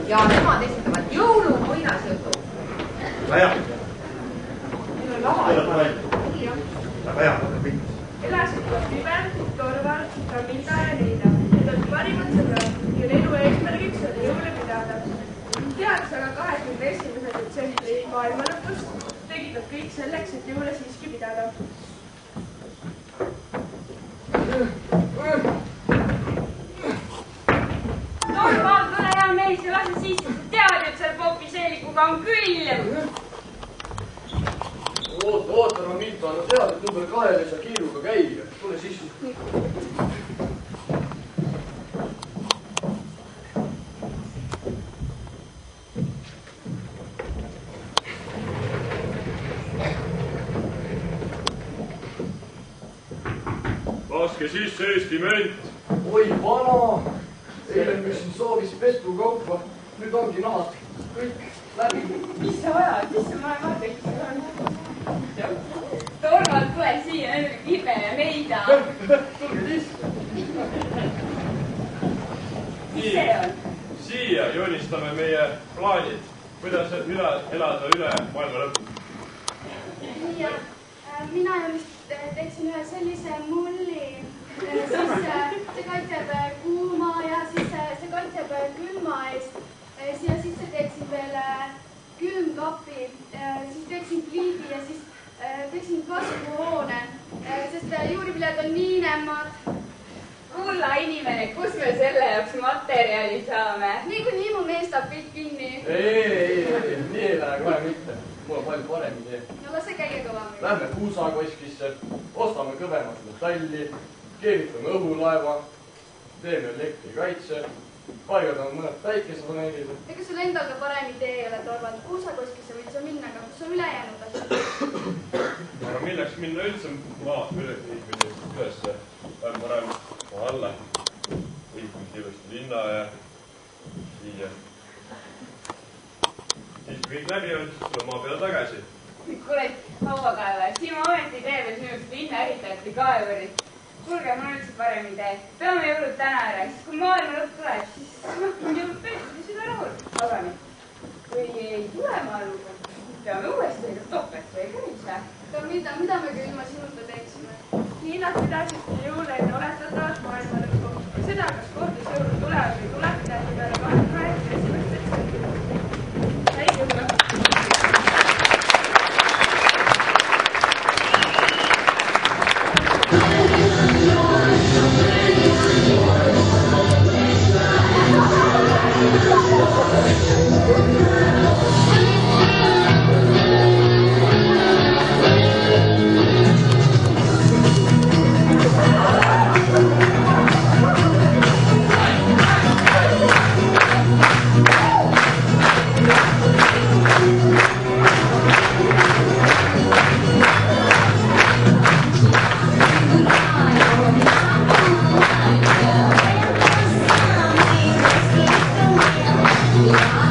ja nemad esitavad jõulumuinasjutu. Väga hea. Meil on lava juba. Väga hea, aga kõik. Elasid koos Piber, Torval, Ramilda ja Neida. Need olid parimad sõbrad ja nende eesmärgiks oli jõule pidada. Teades aga 21. detsembri maailma lõpust, tegid nad kõik selleks, et jõule siiski pidada. Torval, tule hea mees ja lase sisse, sa tead, et seal popiseelikuga on küll. Oota, Ramilda, no tead, et number 2 ei saa kiiruga käia. Tule sisse. Laske sisse Eesti ment. Oi, vana! Eile müsin soovis pestukaupa. Nüüd ongi nahad kõik läbi. Mis sa ajad? Mis sa vaata, kes seal on? Torval, tule siia, need oli Pibe ja Neida. Tulge sisse. Mis see on? Siia joonistame meie plaanid, kuidas elada üle maailma lõpu. Ja mina teeksin ühe sellise mulli, siis see kaitseb kuuma ja siis see kaitseb külma eest. Siia sisse teeksin veel külmkapi, siis teeksin pliidi ja siis teeksin kasvuhoone, sest juuriviljad on nii nemmad. Kulla inimene, kus me selle jaoks materjali saame? Niikuinii mu mees saab kõik kinni. Ei, nii ei lähe kohe mitte. Mul on palju parem idee. No lase käia kõvamini. Lähme puusakoskisse, ostame kõvemat metalli, keevitame õhulaeva, teeme elektrikaitse, paigaldame mõned päikesepaneelid. Ega sul endal ka parem idee ei ole, Torvald. Puusakoskisse võid sa minna, aga kus sa ülejäänud asjad? Aga milleks minna üldse ülesse? Lähme parem alla. Liikumise ilusti linna ja siia. Siis kui kõik läbi on, siis tuleb maa peale tagasi. Kuule, hauakaevaja, siin ma ometi tee veel sinust linna ehitajate kaevurid. Kuulge, mul on üldse parem idee. Peame jõulud täna ära, siis kui maailma lõpp tuleb, siis jõulud peetud ja süda rahul. Aga nüüd, kui ei tule maailma, siis peame uuesti ega topet või käis. Aga mida me ka ilma sinuta teeksime? Nii nad pidasidki jõule enne oletatavat maailma lõppu. Seda, kas kordus jõulud tulevad või tuleb, pidasi peale 21. detsembri. Häid jõule! Yeah.